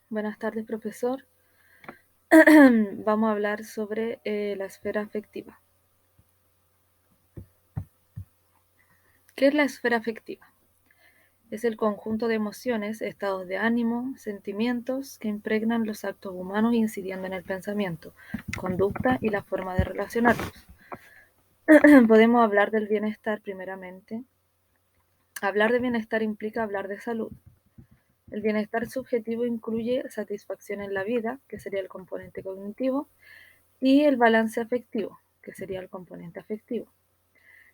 Buenas tardes, profesor. Vamos a hablar sobre la esfera afectiva. ¿Qué es la esfera afectiva? Es el conjunto de emociones, estados de ánimo, sentimientos que impregnan los actos humanos incidiendo en el pensamiento, conducta y la forma de relacionarnos. Podemos hablar del bienestar primeramente. Hablar de bienestar implica hablar de salud. El bienestar subjetivo incluye satisfacción en la vida, que sería el componente cognitivo, y el balance afectivo, que sería el componente afectivo.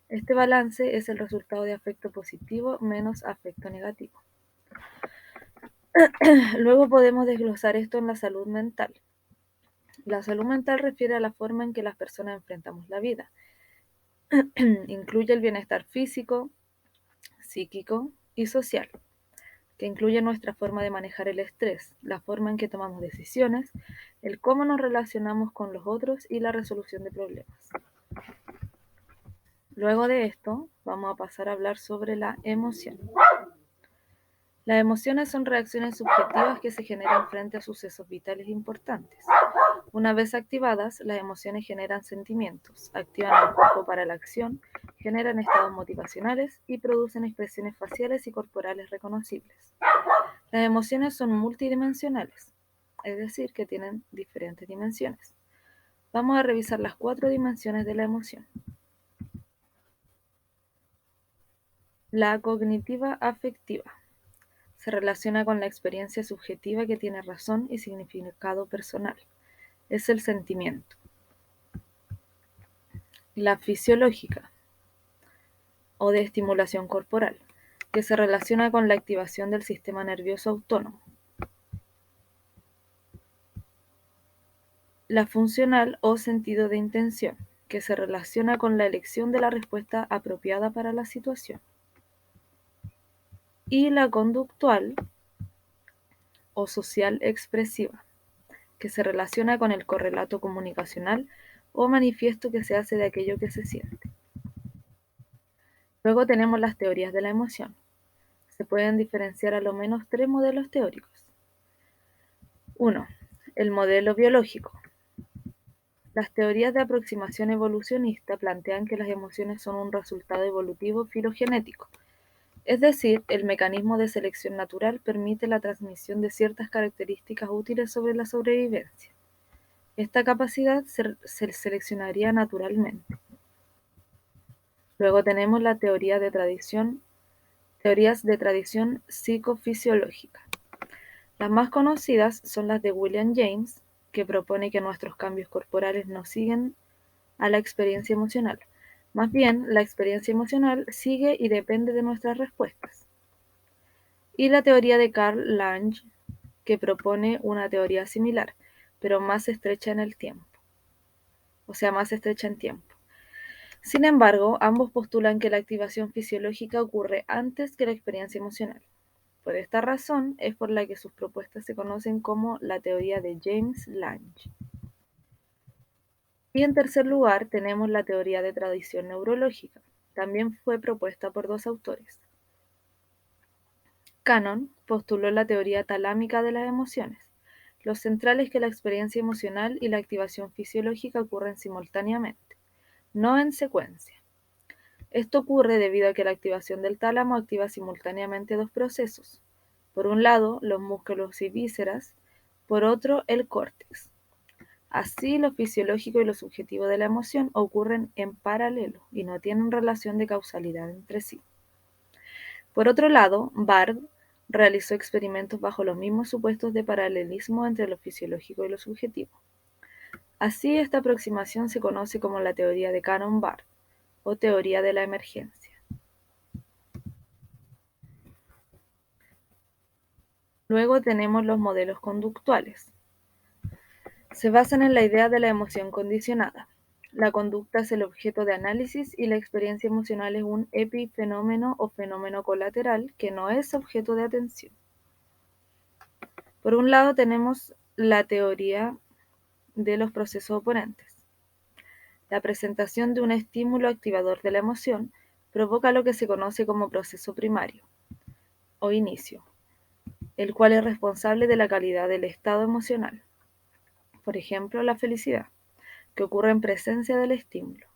Este balance es el resultado de afecto positivo menos afecto negativo. Luego podemos desglosar esto en la salud mental. La salud mental refiere a la forma en que las personas enfrentamos la vida. Incluye el bienestar físico, psíquico y social, que incluye nuestra forma de manejar el estrés, la forma en que tomamos decisiones, el cómo nos relacionamos con los otros y la resolución de problemas. Luego de esto, vamos a pasar a hablar sobre la emoción. Las emociones son reacciones subjetivas que se generan frente a sucesos vitales importantes. Una vez activadas, las emociones generan sentimientos, activan el cuerpo para la acción, generan estados motivacionales y producen expresiones faciales y corporales reconocibles. Las emociones son multidimensionales, es decir, que tienen diferentes dimensiones. Vamos a revisar las 4 dimensiones de la emoción. La cognitiva afectiva se relaciona con la experiencia subjetiva que tiene razón y significado personal. Es el sentimiento. La fisiológica o de estimulación corporal, que se relaciona con la activación del sistema nervioso autónomo. La funcional o sentido de intención, que se relaciona con la elección de la respuesta apropiada para la situación. Y la conductual o social expresiva, que se relaciona con el correlato comunicacional o manifiesto que se hace de aquello que se siente. Luego tenemos las teorías de la emoción. Se pueden diferenciar a lo menos 3 modelos teóricos. 1. El modelo biológico. Las teorías de aproximación evolucionista plantean que las emociones son un resultado evolutivo filogenético, es decir, el mecanismo de selección natural permite la transmisión de ciertas características útiles sobre la sobrevivencia. Esta capacidad se seleccionaría naturalmente. Luego tenemos la teorías de tradición psicofisiológica. Las más conocidas son las de William James, que propone que nuestros cambios corporales no siguen a la experiencia emocional. Más bien, la experiencia emocional sigue y depende de nuestras respuestas. Y la teoría de Carl Lange, que propone una teoría similar, pero más estrecha en el tiempo. O sea, más estrecha en tiempo. Sin embargo, ambos postulan que la activación fisiológica ocurre antes que la experiencia emocional. Por esta razón es por la que sus propuestas se conocen como la teoría de James Lange. Y en tercer lugar tenemos la teoría de tradición neurológica. También fue propuesta por 2 autores. Cannon postuló la teoría talámica de las emociones. Lo central es que la experiencia emocional y la activación fisiológica ocurren simultáneamente, no en secuencia. Esto ocurre debido a que la activación del tálamo activa simultáneamente 2 procesos. Por un lado, los músculos y vísceras, por otro, el córtex. Así, lo fisiológico y lo subjetivo de la emoción ocurren en paralelo y no tienen relación de causalidad entre sí. Por otro lado, Bard realizó experimentos bajo los mismos supuestos de paralelismo entre lo fisiológico y lo subjetivo. Así, esta aproximación se conoce como la teoría de Cannon-Bard o teoría de la emergencia. Luego tenemos los modelos conductuales. Se basan en la idea de la emoción condicionada. La conducta es el objeto de análisis y la experiencia emocional es un epifenómeno o fenómeno colateral que no es objeto de atención. Por un lado tenemos la teoría de los procesos oponentes. La presentación de un estímulo activador de la emoción provoca lo que se conoce como proceso primario o inicio. el cual es responsable de la calidad del estado emocional. Por ejemplo, la felicidad, que ocurre en presencia del estímulo.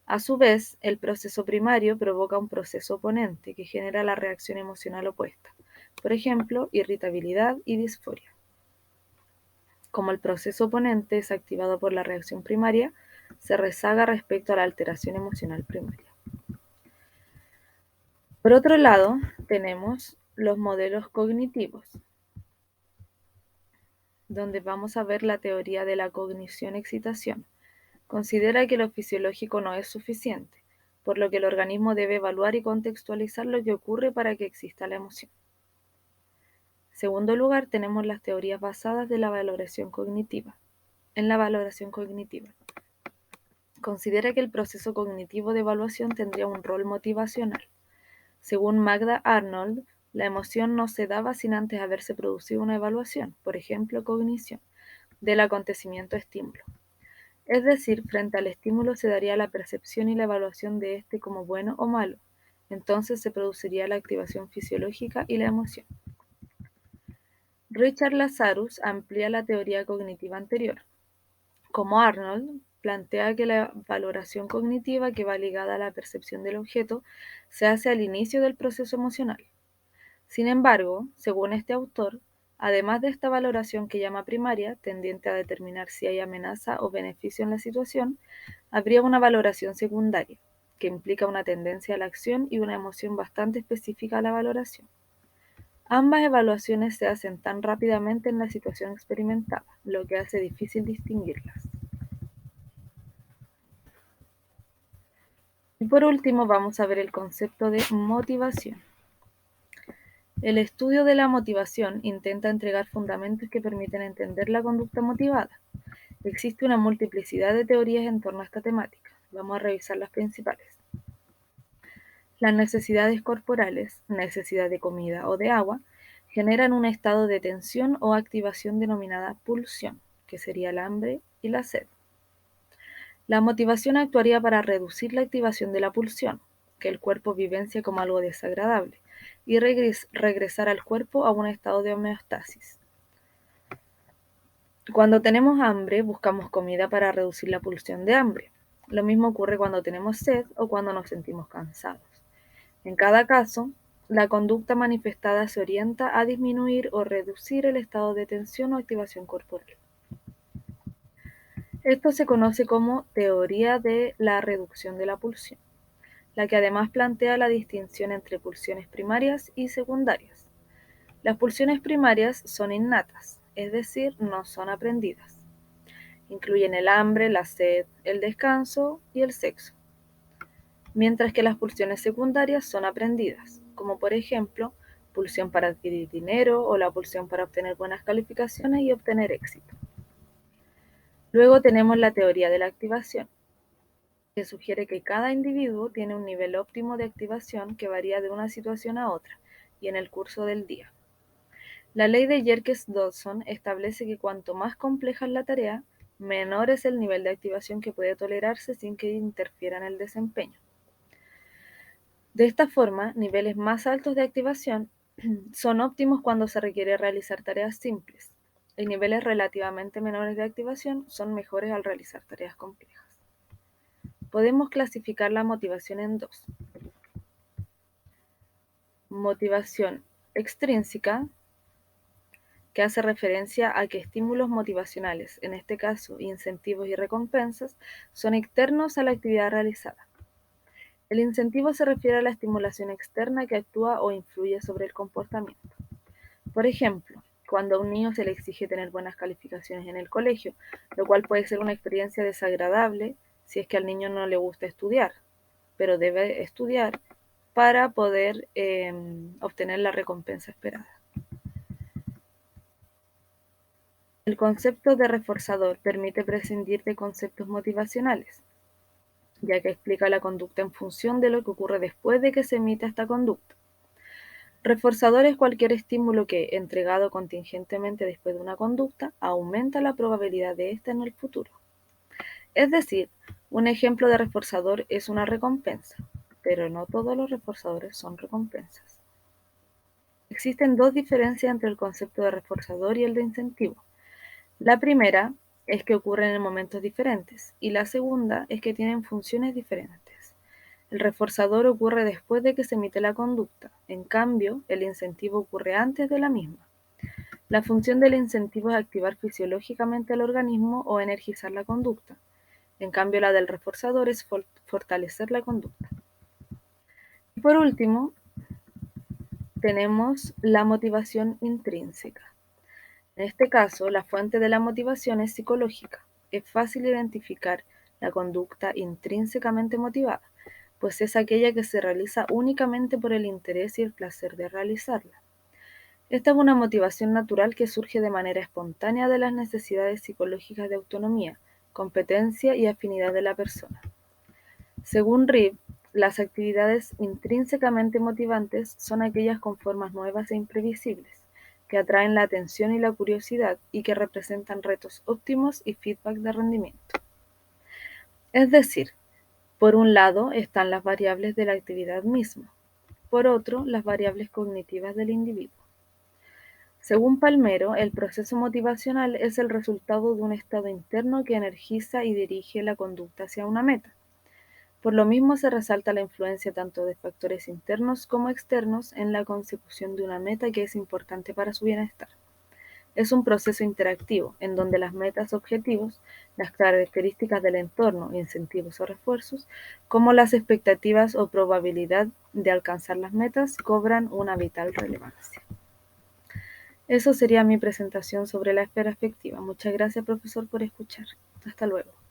A su vez, el proceso primario provoca un proceso oponente que genera la reacción emocional opuesta, por ejemplo, irritabilidad y disforia. Como el proceso oponente es activado por la reacción primaria, se rezaga respecto a la alteración emocional primaria. Por otro lado, tenemos los modelos cognitivos, donde vamos a ver la teoría de la cognición-excitación. Considera que lo fisiológico no es suficiente, por lo que el organismo debe evaluar y contextualizar lo que ocurre para que exista la emoción. En segundo lugar, tenemos las teorías basadas de la valoración cognitiva. En la valoración cognitiva, considera que el proceso cognitivo de evaluación tendría un rol motivacional. Según Magda Arnold, la emoción no se daba sin antes haberse producido una evaluación, por ejemplo, cognición, del acontecimiento estímulo. Es decir, frente al estímulo se daría la percepción y la evaluación de éste como bueno o malo. Entonces se produciría la activación fisiológica y la emoción. Richard Lazarus amplía la teoría cognitiva anterior. Como Arnold, plantea que la valoración cognitiva, que va ligada a la percepción del objeto, se hace al inicio del proceso emocional. Sin embargo, según este autor, además de esta valoración que llama primaria, tendiente a determinar si hay amenaza o beneficio en la situación, habría una valoración secundaria, que implica una tendencia a la acción y una emoción bastante específica a la valoración. Ambas evaluaciones se hacen tan rápidamente en la situación experimentada, lo que hace difícil distinguirlas. Y por último vamos a ver el concepto de motivación. El estudio de la motivación intenta entregar fundamentos que permiten entender la conducta motivada. Existe una multiplicidad de teorías en torno a esta temática. Vamos a revisar las principales. Las necesidades corporales, necesidad de comida o de agua, generan un estado de tensión o activación denominada pulsión, que sería el hambre y la sed. La motivación actuaría para reducir la activación de la pulsión, que el cuerpo vivencia como algo desagradable, y regresar al cuerpo a un estado de homeostasis. Cuando tenemos hambre, buscamos comida para reducir la pulsión de hambre. Lo mismo ocurre cuando tenemos sed o cuando nos sentimos cansados. En cada caso, la conducta manifestada se orienta a disminuir o reducir el estado de tensión o activación corporal. Esto se conoce como teoría de la reducción de la pulsión, la que además plantea la distinción entre pulsiones primarias y secundarias. Las pulsiones primarias son innatas, es decir, no son aprendidas. Incluyen el hambre, la sed, el descanso y el sexo. Mientras que las pulsiones secundarias son aprendidas, como por ejemplo, pulsión para adquirir dinero o la pulsión para obtener buenas calificaciones y obtener éxito. Luego tenemos la teoría de la activación, que sugiere que cada individuo tiene un nivel óptimo de activación que varía de una situación a otra y en el curso del día. La ley de Yerkes-Dodson establece que cuanto más compleja es la tarea, menor es el nivel de activación que puede tolerarse sin que interfiera en el desempeño. De esta forma, niveles más altos de activación son óptimos cuando se requiere realizar tareas simples, y niveles relativamente menores de activación son mejores al realizar tareas complejas. Podemos clasificar la motivación en dos. Motivación extrínseca, que hace referencia a que estímulos motivacionales, en este caso incentivos y recompensas, son externos a la actividad realizada. El incentivo se refiere a la estimulación externa que actúa o influye sobre el comportamiento. Por ejemplo, cuando a un niño se le exige tener buenas calificaciones en el colegio, lo cual puede ser una experiencia desagradable si es que al niño no le gusta estudiar, pero debe estudiar para poder obtener la recompensa esperada. El concepto de reforzador permite prescindir de conceptos motivacionales, ya que explica la conducta en función de lo que ocurre después de que se emita esta conducta. Reforzador es cualquier estímulo que, entregado contingentemente después de una conducta, aumenta la probabilidad de ésta en el futuro. Es decir, un ejemplo de reforzador es una recompensa, pero no todos los reforzadores son recompensas. Existen dos diferencias entre el concepto de reforzador y el de incentivo. La primera es que ocurren en momentos diferentes y la segunda es que tienen funciones diferentes. El reforzador ocurre después de que se emite la conducta, en cambio, el incentivo ocurre antes de la misma. La función del incentivo es activar fisiológicamente al organismo o energizar la conducta. En cambio, la del reforzador es fortalecer la conducta. Y por último, tenemos la motivación intrínseca. En este caso, la fuente de la motivación es psicológica. Es fácil identificar la conducta intrínsecamente motivada, pues es aquella que se realiza únicamente por el interés y el placer de realizarla. Esta es una motivación natural que surge de manera espontánea de las necesidades psicológicas de autonomía, competencia y afinidad de la persona. Según Reeve, las actividades intrínsecamente motivantes son aquellas con formas nuevas e imprevisibles, que atraen la atención y la curiosidad y que representan retos óptimos y feedback de rendimiento. Es decir, por un lado están las variables de la actividad misma, por otro, las variables cognitivas del individuo. Según Palmero, el proceso motivacional es el resultado de un estado interno que energiza y dirige la conducta hacia una meta. Por lo mismo se resalta la influencia tanto de factores internos como externos en la consecución de una meta que es importante para su bienestar. Es un proceso interactivo, en donde las metas objetivos, las características del entorno, incentivos o refuerzos, como las expectativas o probabilidad de alcanzar las metas, cobran una vital relevancia. Eso sería mi presentación sobre la esfera afectiva. Muchas gracias, profesor, por escuchar. Hasta luego.